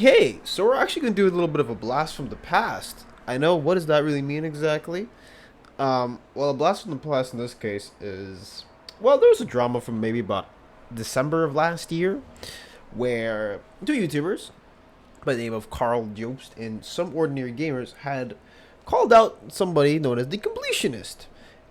Okay, so we're actually going to do a little bit of a blast from the past. I know, what does that really mean exactly? Well, a blast from the past in this case is, well, there was a drama from maybe about December of last year where two YouTubers by the name of Carl Jobst and Some Ordinary Gamers had called out somebody known as the Completionist.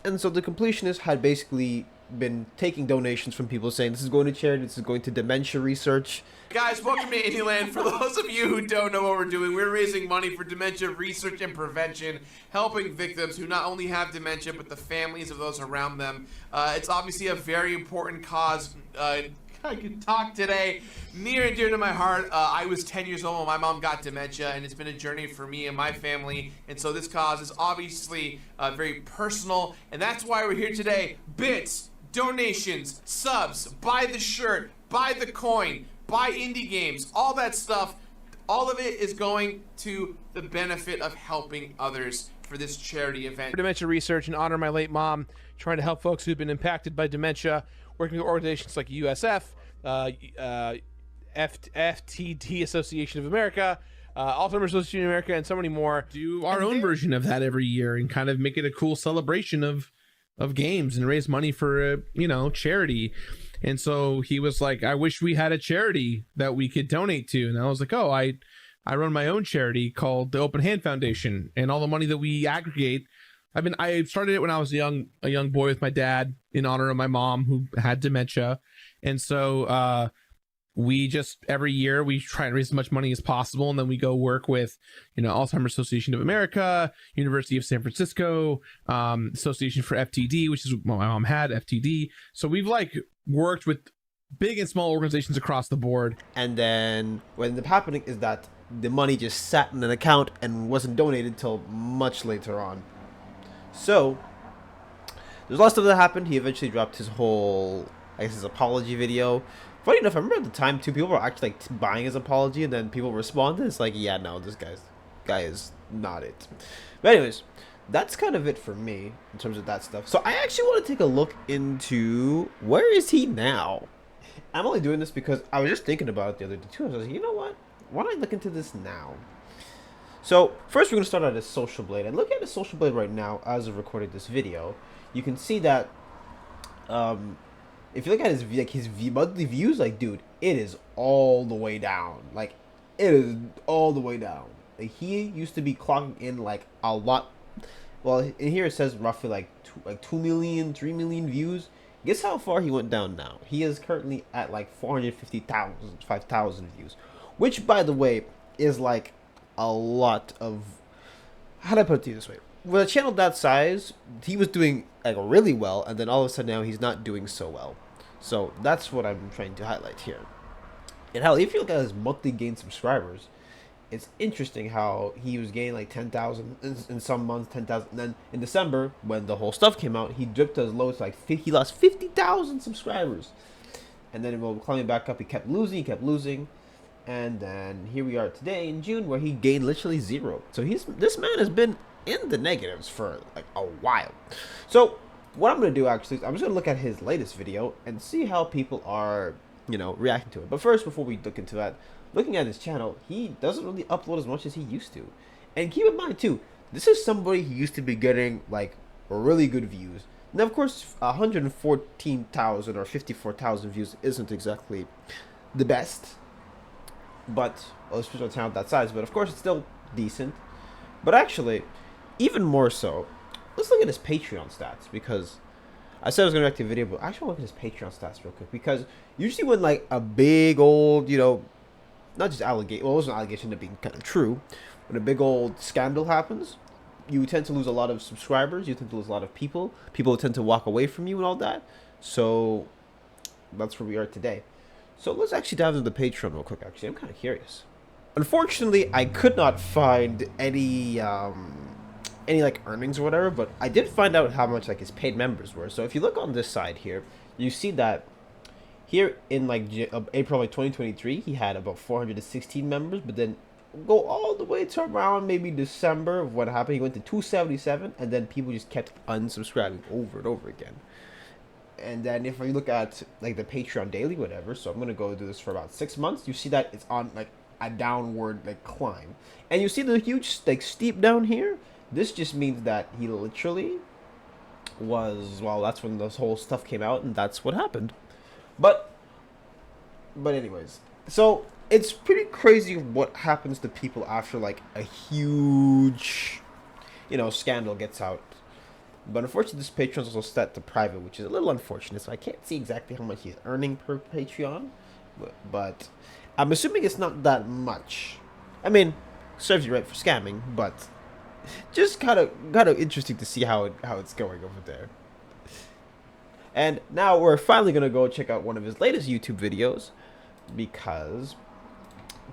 And so the Completionist had basically been taking donations from people saying this is going to charity, this is going to dementia research. Guys, welcome to Indieland. For those of you who don't know what we're doing, we're raising money for dementia research and prevention, helping victims who not only have dementia, but the families of those around them. It's obviously a very important cause. I can talk today, near and dear to my heart. I was 10 years old when my mom got dementia, and it's been a journey for me and my family. And so this cause is obviously very personal, and that's why we're here today. Bits, donations, subs, buy the shirt, buy the coin, buy indie games, all that stuff. All of it is going to the benefit of helping others for this charity event. For dementia research and honor my late mom, trying to help folks who've been impacted by dementia, working with organizations like USF, FTD Association of America, Alzheimer's Association of America, and so many more. Do our own version of that every year and kind of make it a cool celebration of games and raise money for charity. And so he was like, I wish we had a charity that we could donate to. And I was like, oh, I run my own charity called the Open Hand Foundation, and all the money that we aggregate, I started it when I was a young boy with my dad in honor of my mom who had dementia. And so we just every year we try and raise as much money as possible, and then we go work with Alzheimer's Association of America, University of San Francisco, Association for FTD, which is what my mom had, FTD. So we've worked with big and small organizations across the board. And then what ended up happening is that the money just sat in an account and wasn't donated till much later on. So there's a lot of stuff that happened. He eventually dropped his whole, his apology video. Funny enough, I remember at the time too, people were actually buying his apology, and then people responded. It's like, yeah, no, this guy is not it. But anyways, that's kind of it for me in terms of that stuff. So I actually want to take a look into where is he now. I'm only doing this because I was just thinking about it the other day too. I was like, you know what? Why don't I look into this now? So first, we're going to start at his Social Blade. And look at his Social Blade right now as of recording this video. You can see that if you look at his monthly views, dude, it is all the way down. It is all the way down. He used to be clocking in a lot. Well, in here it says roughly 2 million, 3 million views. Guess how far he went down now? He is currently at 450,000, 5,000 views, which, by the way, is a lot of. How do I put it to you this way? With a channel that size, he was doing really well, and then all of a sudden now he's not doing so well. So that's what I'm trying to highlight here. And hell, if you look at his monthly gained subscribers, it's interesting how he was gaining 10,000 in some months, 10,000. And then in December, when the whole stuff came out, he dipped as low as he lost 50,000 subscribers. And then while climbing back up, he kept losing. And then here we are today in June, where he gained literally zero. So this man has been in the negatives for a while. So what I'm going to do actually is I'm just going to look at his latest video and see how people are, reacting to it. But first, before we look into that, looking at his channel, he doesn't really upload as much as he used to. And keep in mind too, this is somebody who used to be getting really good views. Now, of course, 114,000 or 54,000 views isn't exactly the best, but especially on a channel that size. But of course, it's still decent. But actually, even more so, let's look at his Patreon stats, because I said I was going to react to a video, but I actually want to look at his Patreon stats real quick, because usually when a big old, not just allegation, well, it was an allegation to being kind of true, when a big old scandal happens, you tend to lose a lot of subscribers, you tend to lose a lot of people tend to walk away from you and all that. So that's where we are today. So let's actually dive into the Patreon real quick. Actually, I'm kind of curious. Unfortunately, I could not find any earnings or whatever, but I did find out how much his paid members were. So if you look on this side here, you see that here in April 2023, he had about 416 members, but then go all the way to around maybe December of what happened. He went to 277, and then people just kept unsubscribing over and over again. And then if you look at the Patreon daily, whatever, so I'm gonna go do this for about 6 months, you see that it's on a downward like climb. And you see the huge like steep down here. This just means that he literally was, well, that's when this whole stuff came out, and that's what happened. But anyways, so it's pretty crazy what happens to people after like a huge, scandal gets out. But unfortunately, this Patreon is also set to private, which is a little unfortunate. So I can't see exactly how much he's earning per Patreon, but I'm assuming it's not that much. I mean, serves you right for scamming, but just kind of interesting to see how it's going over there. And now we're finally gonna go check out one of his latest YouTube videos, because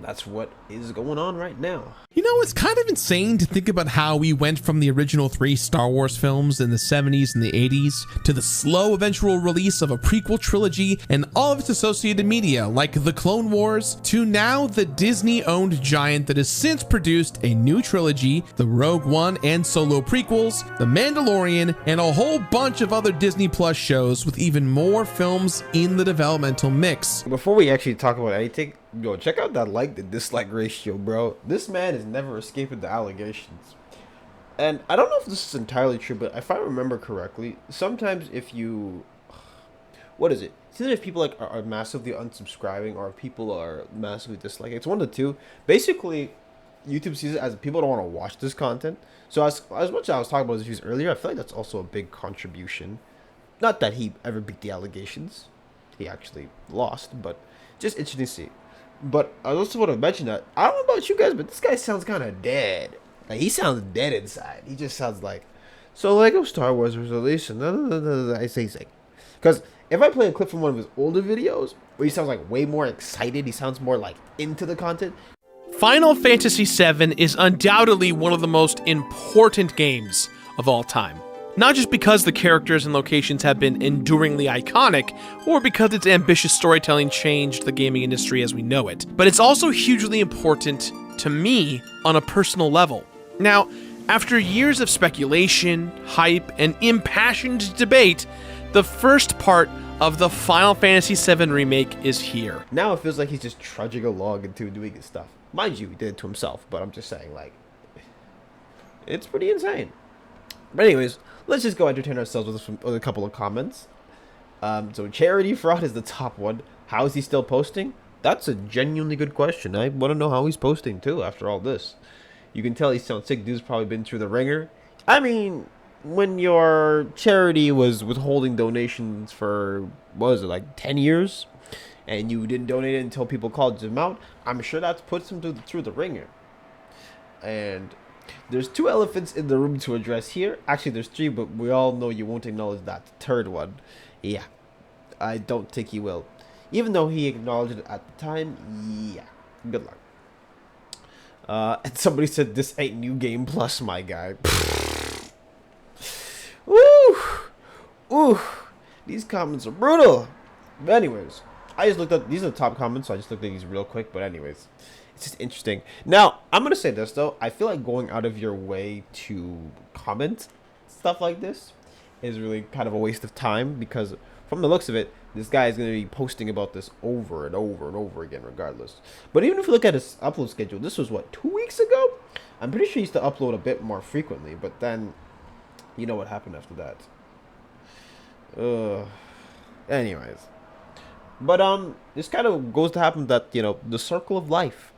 that's what is going on right now. You know, it's kind of insane to think about how we went from the original 3 Star Wars films in the 70s and the 80s to the slow eventual release of a prequel trilogy and all of its associated media like the Clone Wars, to now the Disney-owned giant that has since produced a new trilogy, the Rogue One and Solo prequels, The Mandalorian, and a whole bunch of other Disney Plus shows with even more films in the developmental mix. Before we actually talk about anything, yo, check out that like to dislike ratio, bro. This man is never escaping the allegations. And I don't know if this is entirely true, but if I remember correctly, sometimes if you... What is it? It's either if people like are massively unsubscribing or if people are massively disliking. It's one of the two. Basically, YouTube sees it as people don't want to watch this content. So as much as I was talking about his views earlier, I feel like that's also a big contribution. Not that he ever beat the allegations. He actually lost, but just interesting to see. But I also want to mention that, I don't know about you guys, but this guy sounds kind of dead. Like, he sounds dead inside. He just sounds like, so Lego Star Wars was released, and I say, because if I play a clip from one of his older videos, where he sounds like way more excited, he sounds more like into the content. Final Fantasy VII is undoubtedly one of the most important games of all time. Not just because the characters and locations have been enduringly iconic, or because its ambitious storytelling changed the gaming industry as we know it, but it's also hugely important to me on a personal level. Now, after years of speculation, hype, and impassioned debate, the first part of the Final Fantasy VII Remake is here. Now it feels like he's just trudging along into doing his stuff. Mind you, he did it to himself, but I'm just saying, like, it's pretty insane. But anyways, let's just go entertain ourselves with a couple of comments. So charity fraud is the top one. How is he still posting? That's a genuinely good question. I want to know how he's posting too after all this. You can tell he sounds sick. Dude's probably been through the ringer. I mean, when your charity was withholding donations for, what was it, like 10 years? And you didn't donate it until people called him out, I'm sure that puts him through the ringer. And there's 2 elephants in the room to address here. Actually, there's 3, but we all know you won't acknowledge that third one. Yeah, I don't think he will. Even though he acknowledged it at the time, yeah, good luck. And somebody said, this ain't New Game Plus, my guy. Woo! Ooh, these comments are brutal. But anyways, I just looked up, these are the top comments, so I just looked at these real quick. But anyways, it's just interesting. Now, I'm going to say this, though. I feel like going out of your way to comment stuff like this is really kind of a waste of time, because from the looks of it, this guy is going to be posting about this over and over and over again regardless. But even if you look at his upload schedule, this was, what, 2 weeks ago? I'm pretty sure he used to upload a bit more frequently, but then you know what happened after that. Anyways. But this kind of goes to happen that, you know, the circle of life.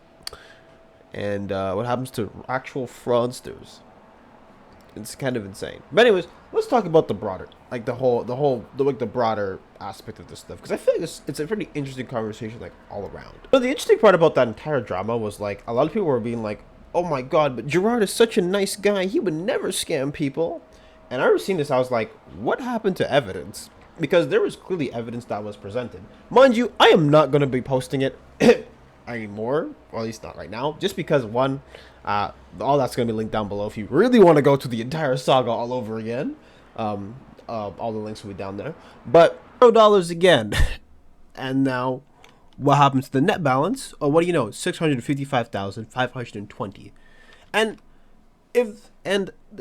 And what happens to actual fraudsters. It's kind of insane. But anyways, let's talk about the broader, like the broader aspect of this stuff, because I feel like it's a pretty interesting conversation, like, all around. But the interesting part about that entire drama was, like, a lot of people were being like, oh my god, but Gerard is such a nice guy, he would never scam people. And I remember seeing this, I was like, what happened to evidence? Because there was clearly evidence that was presented. Mind you, I am not going to be posting it anymore, or at least not right now, just because, one, all that's going to be linked down below if you really want to go to the entire saga all over again. All the links will be down there. But $0 again. And now, what happens to the net balance? Oh, what do you know? 655,520. And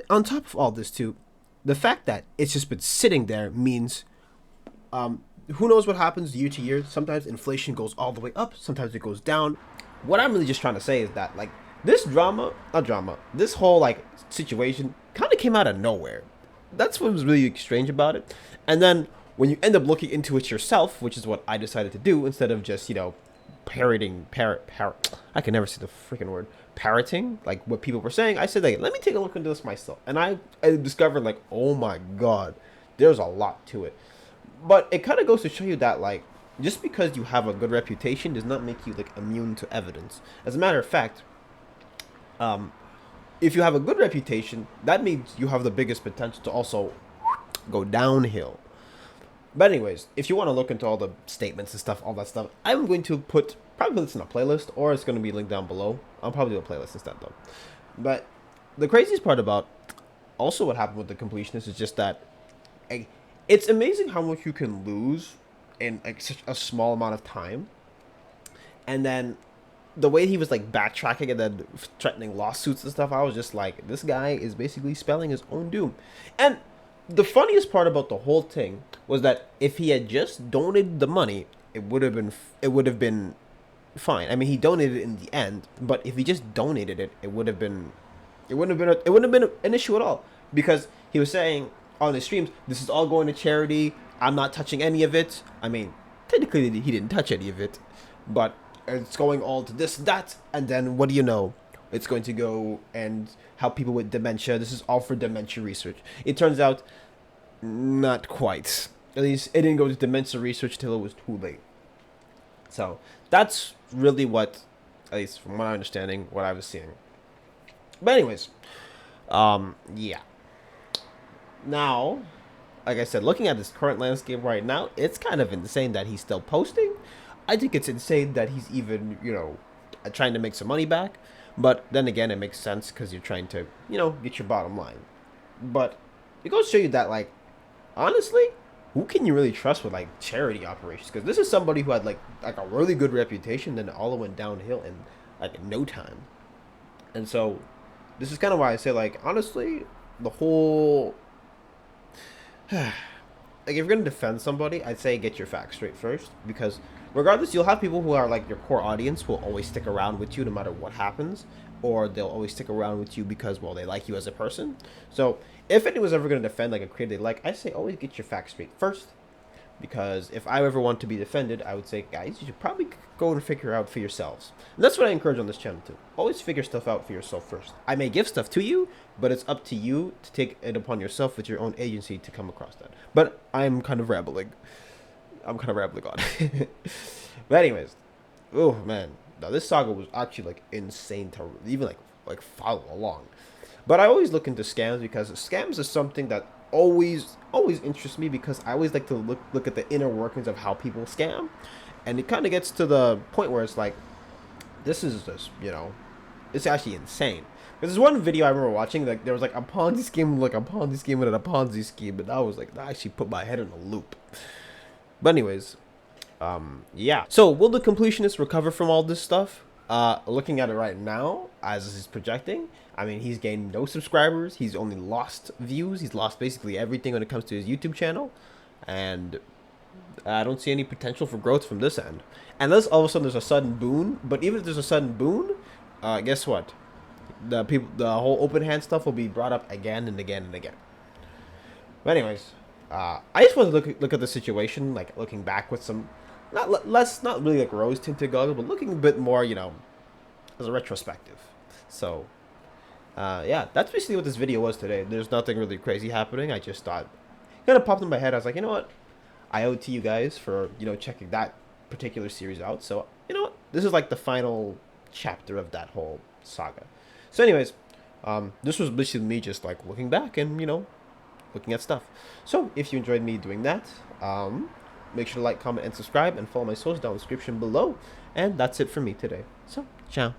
on top of all this too, the fact that it's just been sitting there means, who knows what happens year to year. Sometimes inflation goes all the way up, sometimes it goes down. what I'm really just trying to say is that like this drama, not drama, this whole like situation kind of came out of nowhere. That's what was really strange about it. And then when you end up looking into it yourself, which is what I decided to do instead of just parrot. I can never say the freaking word parroting like what people were saying. I said like let me take a look into this myself, and I discovered like oh my god, there's a lot to it. But it kind of goes to show you that like just because you have a good reputation does not make you like immune to evidence. As a matter of fact, if you have a good reputation, that means you have the biggest potential to also go downhill. But anyways, if you want to look into all the statements and stuff, all that stuff, I'm going to probably this in a playlist, or it's going to be linked down below. I'll probably do a playlist instead though. But the craziest part about also what happened with the completionist is just that it's amazing how much you can lose in like such a small amount of time. And then the way he was like backtracking and then threatening lawsuits and stuff, I was just like, this guy is basically spelling his own doom. And the funniest part about the whole thing was that if he had just donated the money, it would have been fine. I mean, he donated it in the end, but if he just donated it, it wouldn't have been an issue at all, because he was saying on his streams, this is all going to charity. I'm not touching any of it. I mean, technically he didn't touch any of it, but it's going all to this, that, and then what do you know? It's going to go and help people with dementia. This is all for dementia research. It turns out, not quite. At least it didn't go to dementia research till it was too late. So that's really what, at least from my understanding, what I was seeing. But anyways, yeah. Now, like I said, looking at this current landscape right now, it's kind of insane that he's still posting. I think it's insane that he's even, trying to make some money back. But then again, it makes sense because you're trying to, get your bottom line. But it goes to show you that, like, honestly, who can you really trust with, like, charity operations? Because this is somebody who had, like a really good reputation, then it all went downhill in, like, no time. And so, this is kind of why I say, like, honestly, the whole... like, if you're going to defend somebody, I'd say get your facts straight first. Because regardless, you'll have people who are, like, your core audience who will always stick around with you no matter what happens. Or they'll always stick around with you because, well, they like you as a person. So, if anyone's ever going to defend, like, a creator they like, I say always get your facts straight first. Because if I ever want to be defended, I would say, guys, you should probably go and figure out for yourselves. And that's what I encourage on this channel, too. Always figure stuff out for yourself first. I may give stuff to you, but it's up to you to take it upon yourself with your own agency to come across that. But I'm kind of rambling. On. But anyways, oh, man. Now, this saga was actually, like, insane to even, like follow along. But I always look into scams because scams is something that always interests me, because I always like to look at the inner workings of how people scam. And it kind of gets to the point where it's like, this is just, it's actually insane. Because there's one video I remember watching, like, there was, like, a Ponzi scheme, like, a Ponzi scheme within a Ponzi scheme, and I was like, that actually put my head in a loop. But anyways, yeah. So, will the completionist recover from all this stuff? Looking at it right now, as he's projecting, I mean, he's gained no subscribers. He's only lost views. He's lost basically everything when it comes to his YouTube channel. And I don't see any potential for growth from this end. Unless all of a sudden there's a sudden boon. But even if there's a sudden boon, guess what? The whole open hand stuff will be brought up again and again and again. But anyways, I just want to look at the situation, like looking back with some, not really like rose tinted goggles, but looking a bit more, as a retrospective. So, yeah, that's basically what this video was today. There's nothing really crazy happening. I just thought, kind of popped in my head. I was like, you know what? I owe it to you guys for, checking that particular series out. So, you know what? This is like the final chapter of that whole saga. So anyways, this was basically me just like looking back and, looking at stuff. So if you enjoyed me doing that, make sure to like, comment, and subscribe, and follow my socials down in the description below. And that's it for me today. So, ciao.